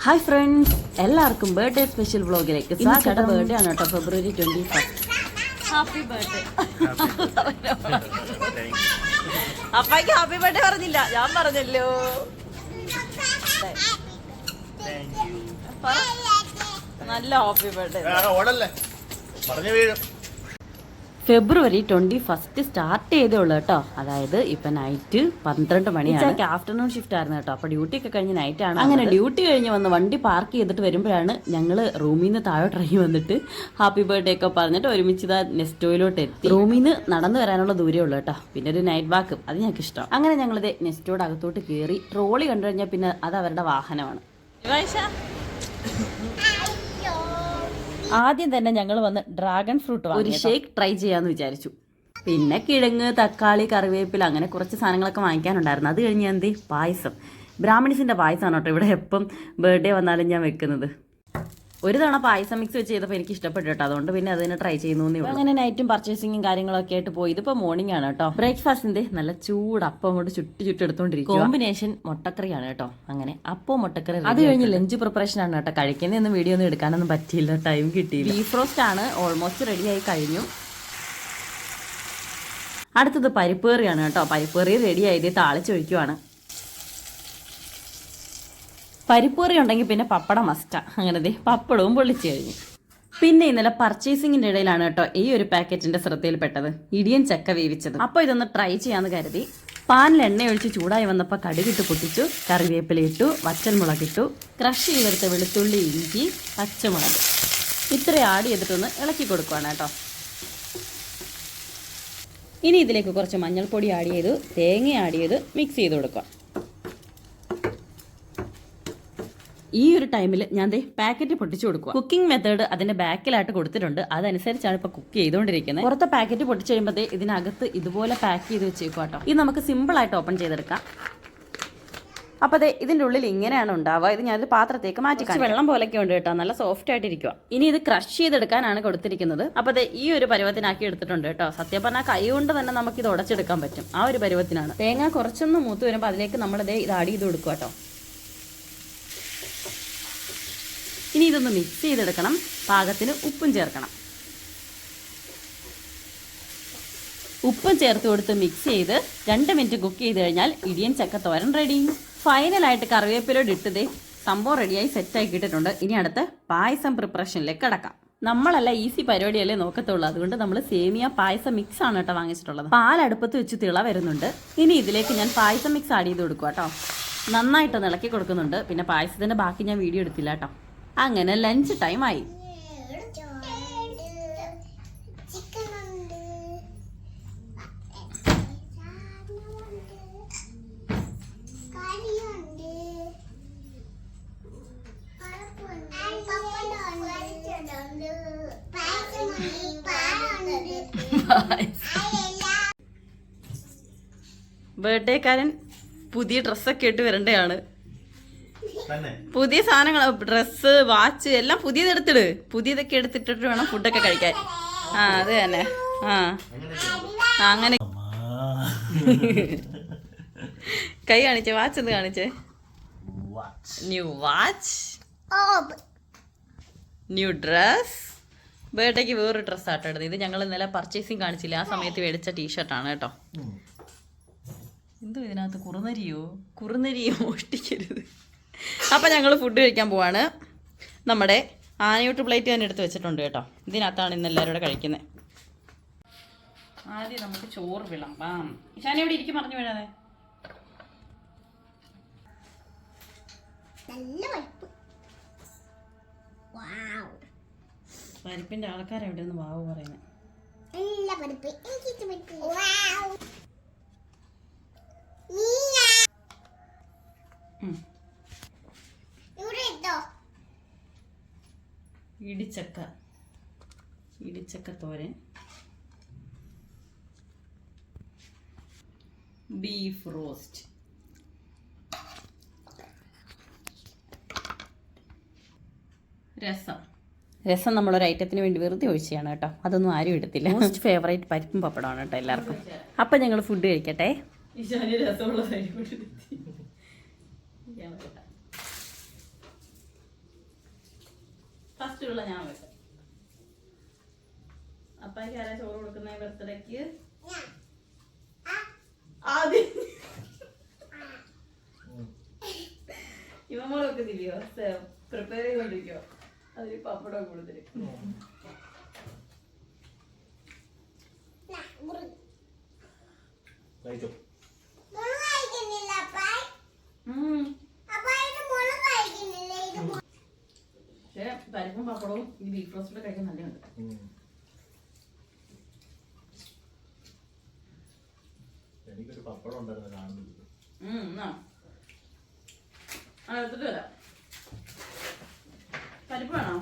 Hi friends, എല്ലാവർക്കും birthday special വ്ളോഗിലേക്ക് സ്വാഗതം. ബർത്ത്ഡേ ആണ് കേട്ടോ, February 21. Happy birthday. അപ്പായ്ക്ക് ഹാപ്പി ബർത്ത്ഡേ പറഞ്ഞില്ല, ഞാൻ പറഞ്ഞല്ലോ. നല്ല ഹാപ്പി ബർത്ത്ഡേ. February 21 സ്റ്റാർട്ട് ചെയ്തേ ഉള്ളൂ കേട്ടോ. അതായത് ഇപ്പൊ നൈറ്റ് 12 മണിയാണ്. ആഫ്റ്റർനൂൺ ഷിഫ്റ്റ് ആയിരുന്നു കേട്ടോ. അപ്പൊ ഡ്യൂട്ടി ഒക്കെ കഴിഞ്ഞ് നൈറ്റ് ആണ്. അങ്ങനെ ഡ്യൂട്ടി കഴിഞ്ഞ് വന്ന് വണ്ടി പാർക്ക് ചെയ്തിട്ട് വരുമ്പോഴാണ് ഞങ്ങള് റൂമിൽ നിന്ന് താഴോട്ട് ഇറങ്ങി വന്നിട്ട് ഹാപ്പി ബർത്ത്ഡേ ഒക്കെ പറഞ്ഞിട്ട് ഒരുമിച്ച് നെസ്റ്റോയിലോട്ട് എത്തി. റൂമിൽ നിന്ന് നടന്നു വരാനുള്ള ദൂരേ ഉള്ളൂ കേട്ടോ. പിന്നെ ഒരു നൈറ്റ് വാക്ക്, അത് ഞങ്ങൾക്ക് ഇഷ്ടം. അങ്ങനെ ഞങ്ങളിത് നെസ്റ്റോയുടെ അകത്തോട്ട് കയറി. ട്രോളി കണ്ടു കഴിഞ്ഞാൽ പിന്നെ അത് അവരുടെ വാഹനമാണ്. ആദ്യം തന്നെ ഞങ്ങൾ വന്ന് ഡ്രാഗൺ ഫ്രൂട്ട് ഒരു ഷേക്ക് ട്രൈ ചെയ്യാന്ന് വിചാരിച്ചു. പിന്നെ കിഴങ്ങ്, തക്കാളി, കറിവേപ്പില അങ്ങനെ കുറച്ച് സാധനങ്ങളൊക്കെ വാങ്ങിക്കാനുണ്ടായിരുന്നു. അത് കഴിഞ്ഞ് എന്ത് പായസം, ബ്രാഹ്മണീസിന്റെ പായസമാണ് കേട്ടോ ഇവിടെ എപ്പം ബർത്ത്ഡേ വന്നാലും ഞാൻ വെക്കുന്നത്. ഒരു തവണ പായസം മിക്സ് വെച്ച് ചെയ്തപ്പോൾ എനിക്ക് ഇഷ്ടപ്പെട്ടു കേട്ടോ. അതുകൊണ്ട് പിന്നെ അതിനെ ട്രൈ ചെയ്യുന്നു. അങ്ങനെ നൈറ്റും പർച്ചേസിങ്ങും കാര്യങ്ങളൊക്കെ ആയിട്ട് പോയി. ഇതിപ്പോൾ മോർണിംഗ് ആണ് കേട്ടോ. ബ്രേക്ക്ഫാസ്റ്റിന്റെ നല്ല ചൂട് അപ്പം അങ്ങോട്ട് ചുട്ടി എടുത്തോണ്ടിരിക്കും. കോമ്പിനേഷൻ മുട്ടക്കറിയാണ് കേട്ടോ. അങ്ങനെ അപ്പം മുട്ടക്കറി. അത് കഴിഞ്ഞ് ലഞ്ച് പ്രിപ്പറേഷൻ ആണ് കേട്ടോ. കഴിക്കുന്നതൊന്നും വീഡിയോ ഒന്നും എടുക്കാനൊന്നും പറ്റിയില്ല, ടൈം കിട്ടിയില്ല. ബീഫ് റോസ്റ്റ് ആണ് ഓൾമോസ്റ്റ് റെഡി ആയി കഴിഞ്ഞു. അടുത്തത് പരിപ്പ് കറിയാണ് കേട്ടോ. പരിപ്പ് കറി റെഡി ആയത് താളിച്ചൊഴിക്കുവാണ്. പരിപ്പൂറി ഉണ്ടെങ്കിൽ പിന്നെ പപ്പടം മസ്റ്റാ. അങ്ങനെ പപ്പടവും പൊള്ളിച്ചു കഴിഞ്ഞു. പിന്നെ ഇന്നലെ പർച്ചേസിങ്ങിന്റെ ഇടയിലാണ് കേട്ടോ ഈ ഒരു പാക്കറ്റിന്റെ ശ്രദ്ധയിൽപ്പെട്ടത്, ഇടിയൻ ചക്ക വേവിച്ചത്. അപ്പോൾ ഇതൊന്ന് ട്രൈ ചെയ്യാന്ന് കരുതി പാനിൽ എണ്ണ ഒഴിച്ച് ചൂടായി വന്നപ്പോൾ കടുകിട്ട് പൊട്ടിച്ചു, കറിവേപ്പില ഇട്ടു, വറ്റൽമുളകിട്ടു, ക്രഷ് ചെയ്തെടുത്ത വെളുത്തുള്ളി, ഇഞ്ചി, പച്ചമുളക് ഇത്ര ആഡ് ചെയ്തിട്ടൊന്ന് ഇളക്കി കൊടുക്കുവാണ് കേട്ടോ. ഇനി ഇതിലേക്ക് കുറച്ച് മഞ്ഞൾപ്പൊടി ആഡ് ചെയ്തു, തേങ്ങ ആഡ് ചെയ്ത് മിക്സ് ചെയ്ത് കൊടുക്കുക. ഈ ഒരു ടൈമിൽ ഞാൻ പാക്കറ്റ് പൊട്ടിച്ചു കൊടുക്കുക. കുക്കിംഗ് മെത്തേഡ് അതിന്റെ ബാക്കിലായിട്ട് കൊടുത്തിട്ടുണ്ട്. അതനുസരിച്ചാണ് ഇപ്പൊ കുക്ക് ചെയ്തുകൊണ്ടിരിക്കുന്നത്. പുറത്തെ പാക്കറ്റ് പൊട്ടിച്ചു കഴിയുമ്പോൾ ഇതിനകത്ത് ഇതുപോലെ പാക്ക് ചെയ്ത് വെച്ചേക്കും കേട്ടോ. ഇത് നമുക്ക് സിമ്പിൾ ആയിട്ട് ഓപ്പൺ ചെയ്തെടുക്കാം. അപ്പോൾ ഇതിന്റെ ഉള്ളിൽ ഇങ്ങനെയാണ് ഉണ്ടാവുക. ഇത് ഞാനൊരു പാത്രത്തേക്ക് മാറ്റി കാണിച്ചു. വെള്ളം പോലൊക്കെ ഉണ്ട് കേട്ടോ, നല്ല സോഫ്റ്റ് ആയിട്ടിരിക്കുക. ഇനി ഇത് ക്രഷ് ചെയ്തെടുക്കാനാണ് കൊടുത്തിരിക്കുന്നത്. അപ്പോൾ ഈ ഒരു പരുവത്തിനാക്കി എടുത്തിട്ടുണ്ട് കേട്ടോ. സത്യം പറഞ്ഞാൽ കൈ കൊണ്ട് തന്നെ നമുക്ക് ഇത് ഉടച്ചെടുക്കാൻ പറ്റും. ആ ഒരു പരുവത്തിനാണ്. തേങ്ങ കുറച്ചൊന്ന് മൂത്ത് വരുമ്പോൾ അതിലേക്ക് നമ്മൾ ഇത് ആഡ് ചെയ്ത് കൊടുക്കുക കേട്ടോ. ഇനി ഇതൊന്ന് മിക്സ് ചെയ്തെടുക്കണം. പാകത്തിന് ഉപ്പും ചേർക്കണം. ഉപ്പും ചേർത്ത് കൊടുത്ത് മിക്സ് ചെയ്ത് 2 മിനിറ്റ് കുക്ക് ചെയ്ത് കഴിഞ്ഞാൽ ഇടിയൻ ചക്കത്തോരൻ റെഡി. ഫൈനലായിട്ട് കറിവേപ്പിലോട് ഇട്ടതേ സംഭവം റെഡിയായി സെറ്റായി കിട്ടിയിട്ടുണ്ട്. ഇനി അടുത്ത് പായസം പ്രിപ്പറേഷനിലേക്ക് കിടക്കാം. നമ്മളല്ല ഈസി പരിപാടിയല്ലേ നോക്കത്തുള്ളൂ. അതുകൊണ്ട് നമ്മൾ സേമിയ പായസം മിക്സ് ആണ് കേട്ടോ വാങ്ങിച്ചിട്ടുള്ളത്. പാലടുപ്പത്ത് വെച്ച് തിള വരുന്നുണ്ട്. ഇനി ഇതിലേക്ക് ഞാൻ പായസം മിക്സ് ആഡ് ചെയ്ത് കൊടുക്കുക കേട്ടോ. നന്നായിട്ടൊന്ന് ഇളക്കി കൊടുക്കുന്നുണ്ട്. പിന്നെ പായസത്തിന്റെ ബാക്കി ഞാൻ വീഡിയോ എടുത്തില്ല കേട്ടോ. അങ്ങനെ ലഞ്ച് ടൈം ആയി. ബർത്ത്ഡേക്കാരൻ പുതിയ ഡ്രസ്സൊക്കെ ഇട്ട് വരണ്ടയാണ്. പുതിയ സാധനങ്ങൾ, ഡ്രസ്സ്, വാച്ച് എല്ലാം പുതിയത് എടുത്തിട്. പുതിയതൊക്കെ എടുത്തിട്ടിട്ട് വേണം ഫുഡൊക്കെ കഴിക്കാൻ. ആ അത് തന്നെ. അങ്ങനെ കൈ കാണിച്ചേ, വാച്ച് എന്ത് കാണിച്ചേ? New watch, new dress. ബർത്ത്ഡേക്ക് വേറൊരു ഡ്രസ്സ് ആട്ടോ എടുത്തത്. ഇത് ഞങ്ങൾ ഇന്നലെ പർച്ചേസിങ് കാണിച്ചില്ല, ആ സമയത്ത് മേടിച്ച ടീഷർട്ടാണ് കേട്ടോ. എന്തോ ഇതിനകത്ത് കുറുനരിയോ മോഷ്ടിക്കരുത്. അപ്പം ഞങ്ങൾ ഫുഡ് കഴിക്കാൻ പോവാണ്. നമ്മുടെ ആനയൂട്ട് പ്ലേറ്റ് തന്നെ എടുത്ത് വെച്ചിട്ടുണ്ട് കേട്ടോ. ഇതിനകത്താണ് ഇന്ന് എല്ലാവരും കൂടെ കഴിക്കുന്നത്. ആദ്യം നമുക്ക് ചോറ് വിളമ്പാം. ഇഷാന എവിടെ ഇരിക്കും, പറഞ്ഞു വീഴാതെ. പരിപ്പിന്റെ ആൾക്കാരെവിടെ നിന്ന് വാവ് പറയുന്നത്. ഇടിച്ചക്ക തോരൻ, ബീഫ് റോസ്റ്റ്, രസം നമ്മളൊരു ഐറ്റത്തിന് വേണ്ടി വെറുതെ ഒഴിച്ചാണ് കേട്ടോ. അതൊന്നും ആരും എടുത്തില്ല. മോസ്റ്റ് ഫേവറേറ്റ് പരിപ്പും പപ്പടമാണ് കേട്ടോ എല്ലാവർക്കും. അപ്പം ഞങ്ങൾ ഫുഡ് കഴിക്കട്ടെ. ഞാൻ വെക്കട്ടെ. ഫസ്റ്റ് ഉള്ള ഞാൻ വെക്കാം. അപ്പായ്ക്ക് ആരാ ചോറ് കൊടുക്കുന്ന ബർത്ത്ഡേക്ക്? ആദ്യം ഇവമ്മള് വെക്കുന്നില്ലയോ? പ്രിപ്പയർ ചെയ്തോണ്ടിരിക്കോ? അതിൽ പപ്പടം കൂടുതല്. പക്ഷെ പരിപ്പും പപ്പടവും ഈ ബീഫ് റോസ്റ്റിൽ കഴിക്കാൻ നല്ലതുണ്ട്. എനിക്കൊരു പപ്പടം ഉണ്ടായിരുന്നു കാണുന്നത്. എടുത്തിട്ട് വരാം. പരിപ്പ് വേണോ?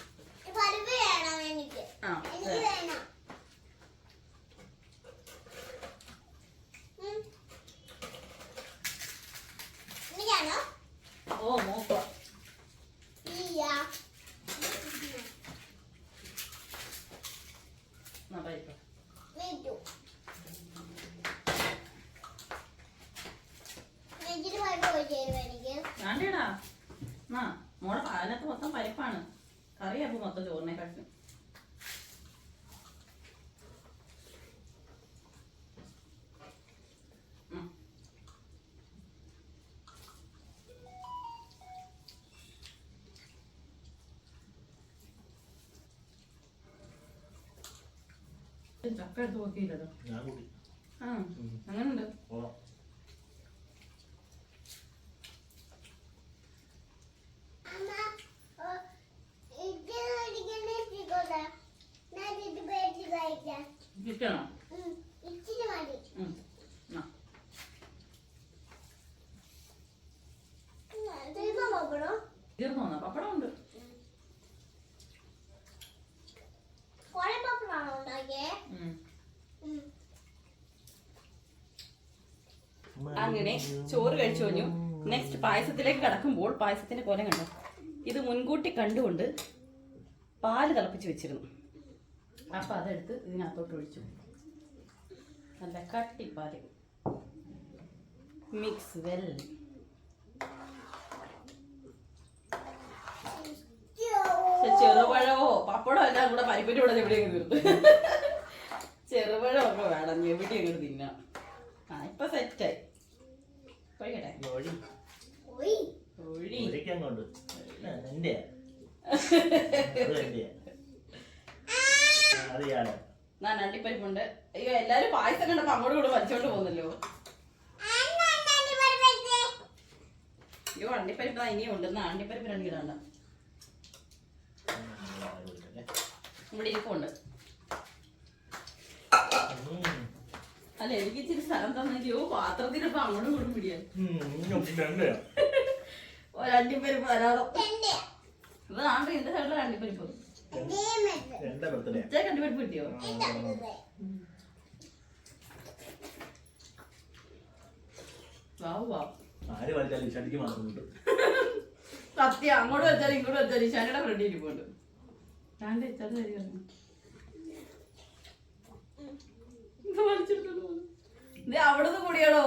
ഓ മോക്ക പരിപ്പ് വേണ്ടേടാ. മോളെ അതിനകത്ത് മൊത്തം പരിപ്പാണ്. കറിയപ്പോ മൊത്തം ചോറിനെ കഴിക്കും. ചക്ക എടുത്ത് നോക്കിയില്ലല്ലോ. അങ്ങനുണ്ട്. കിട്ടണോ? തീർന്നോന്നാ? പപ്പടം ഉണ്ട്. അങ്ങനെ ചോറ് കഴിച്ചു കഴിഞ്ഞു. നെക്സ്റ്റ് പായസത്തിലേക്ക് കടക്കുമ്പോൾ പായസത്തിന്റെ കോലം കണ്ടോ? ഇത് മുൻകൂട്ടി കണ്ടുകൊണ്ട് പാല് തിളപ്പിച്ച് വെച്ചിരുന്നു. അപ്പൊ അതെടുത്ത് ഇതിനകത്തോട്ട് ഒഴിച്ചു. നല്ല കട്ടിപ്പാല്. Mix well. ചെറുപഴമോ പപ്പടോ എല്ലാം കൂടെ പരിപ്പിന്റെ കൂടെ എവിടെയെങ്കിലും തീർത്ത്. ചെറുപഴമൊക്കെ വേണം എവിടെയെങ്കിലും തിന്നാം. ഇപ്പൊ സെറ്റായി. കഴിക്കട്ടെ. അണ്ടിപ്പരിപ്പുണ്ട്. അയ്യോ എല്ലാരും പായസം കണ്ടപ്പോ അങ്ങോട്ടും കൂടെ വലിച്ചോണ്ട് പോകുന്നല്ലോ. അയ്യോ അണ്ടിപ്പരിപ്പ് ഇനിയും ഉണ്ട്. അണ്ടിപ്പരിപ്പ് 2 കിലോ ഉണ്ട്. ഇവിടെ ഇരിപ്പുണ്ട്. അല്ല എനിക്ക് ഇച്ചിരി സ്ഥലം തന്നെയോ പാത്രത്തിനിപ്പോ അങ്ങോട്ടും കൂടെ പിടിയാൻ. ഒരണ്ടിപ്പരിപ്പ് തരാറോ? ഇപ്പൊ നാട്ടിൽ എന്റെ സൈഡിലെ അണ്ടിപ്പരിപ്പ്. അണ്ടിപ്പരിപ്പ് കിട്ടിയോ? സത്യം അങ്ങോട്ട് വെച്ചാലും ഇങ്ങോട്ട് വെച്ചാലും ഈശാനിയുടെ ഫ്രണ്ട് ഇരിപ്പുണ്ട്. ഞാൻ വെച്ചാൽ അവിടുന്ന് കൂടിയാണോ?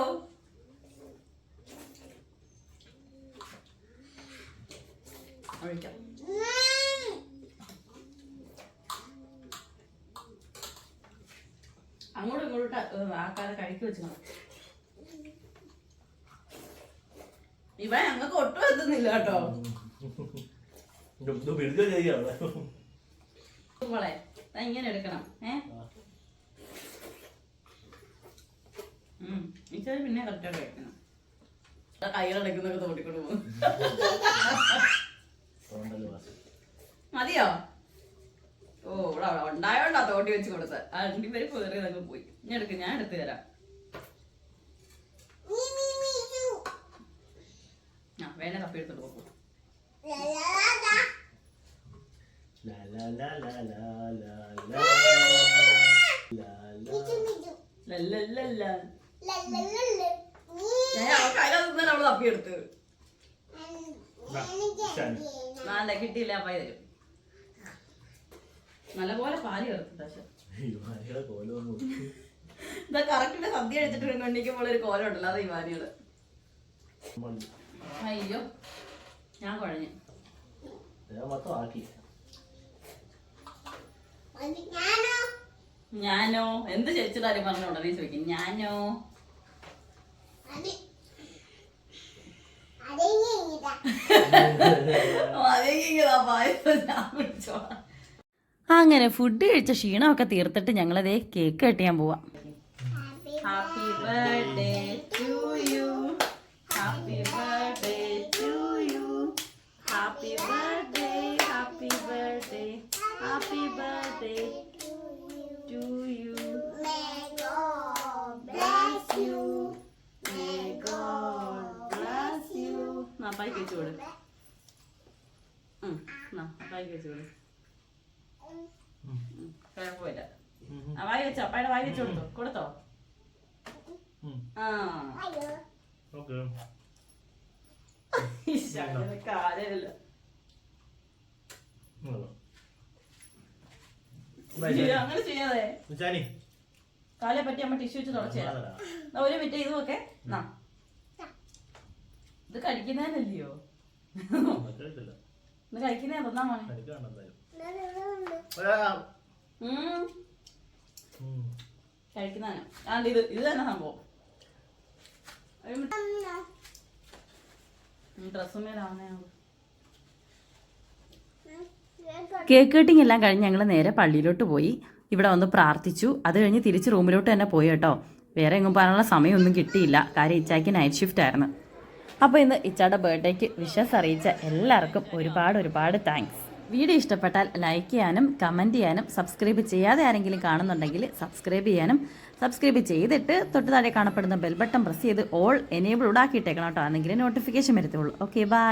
അങ്ങോട്ടും ഇങ്ങോട്ടും ആൾക്കാരെ കഴിക്കു വെച്ചു. ഇവ ഞങ്ങൾക്ക് ഒട്ടും എത്തുന്നില്ല കേട്ടോ. മോളെ ഇങ്ങനെ എടുക്കണം. ഇച്ചത് പിന്നെ കറക്റ്റായിട്ട് കഴിക്കണം. കയ്യിലടക്കുന്നൊക്കെ തോട്ടിക്കൊണ്ട് പോകും. മതിയോ? ഓ ഇവിടെ ഉണ്ടായോണ്ടാ തോട്ടി വെച്ച് കൊടുത്ത. അണ്ടിപ്പരിപ്പ് കയറിയതൊക്കെ പോയി. ഞാൻ എടുത്ത് തരാം. വേണേ തപ്പി എടുത്തോട്ട് പോകും. അവള് തപ്പിയെടുത്ത് നല്ല കിട്ടിയില്ല. അപ്പായി തരും. നല്ലപോലെ പാല് ചേർത്ത്. ഇതാ കറക്റ്റിന്റെ സദ്യ കഴിച്ചിട്ട് കണ്ടിക്കുമ്പോൾ ഒരു കോലം ഉണ്ടല്ലോ. അത് ഈ വാനികള് അയ്യോ ഞാൻ കുഴഞ്ഞു. ഞാൻ മൊത്തം ആക്കി. ഞാനോ എന്ത് ചേച്ചിടാരും പറഞ്ഞോണ്ടോ നീ ചോദിക്കും. ഞാനോ അങ്ങനെ ഫുഡ് കഴിച്ച ക്ഷീണമൊക്കെ തീർത്തിട്ട് ഞങ്ങളതേ കേക്ക് കട്ട് ചെയ്യാൻ പോവാം. Happy birthday to you, happy birthday to you, happy birthday, happy birthday, happy birthday to you. May God bless you. May God bless you. അപ്പായിക്ക് വെച്ച് കൊടു. അപ്പായിക്ക് വെച്ച് കൊടു. കുഴപ്പമില്ല. വായി വെച്ചോ, അപ്പായുടെ വായി വെച്ച് കൊടുത്തോ. കൊടുത്തോ? കാര്യമില്ല. അങ്ങനെ ചെയ്യാതെ കാലെ പറ്റി അമ്മ ടിഷ്യൂ വെച്ച് തുടച്ചു തരാം. ഒരു മിനിറ്റ് ഇതുമൊക്കെ ഇത് കഴിക്കുന്നതിനല്ലയോ? ഇത് കഴിക്കുന്നേ തന്നാ മോനെ. കഴിക്കുന്നതിന് ആണ്ട് ഇത് തന്നെ സംഭവം. ഡ്രസ്സുമേലാവുന്നേ. കേക്ക് കട്ടിങ് എല്ലാം കഴിഞ്ഞ് ഞങ്ങൾ നേരെ പള്ളിയിലോട്ട് പോയി. ഇവിടെ വന്ന് പ്രാർത്ഥിച്ചു. അത് കഴിഞ്ഞ് തിരിച്ച് റൂമിലോട്ട് തന്നെ പോയി കേട്ടോ. വേറെ എങ്ങും പോകാനുള്ള സമയമൊന്നും കിട്ടിയില്ല. കാര്യം ഇച്ചായ്ക്ക് നൈറ്റ് ഷിഫ്റ്റ് ആയിരുന്നു. അപ്പോൾ ഇന്ന് ഇച്ചായുടെ ബർത്ത്ഡേക്ക് വിഷസ് അറിയിച്ച എല്ലാവർക്കും ഒരുപാട് താങ്ക്സ്. വീഡിയോ ഇഷ്ടപ്പെട്ടാൽ ലൈക്ക് ചെയ്യാനും കമൻറ്റ് ചെയ്യാനും സബ്സ്ക്രൈബ് ചെയ്യാതെ ആരെങ്കിലും കാണുന്നുണ്ടെങ്കിൽ സബ്സ്ക്രൈബ് ചെയ്യാനും, സബ്സ്ക്രൈബ് ചെയ്തിട്ട് തൊട്ട് താഴെ കാണപ്പെടുന്ന ബെൽ ബട്ടൺ പ്രസ് ചെയ്ത് ഓൾ എനേബിൾ ആക്കിയിട്ടേക്കണം കേട്ടോ. അന്നെങ്കിലും നോട്ടിഫിക്കേഷൻ വരത്തുള്ളൂ. Okay bye.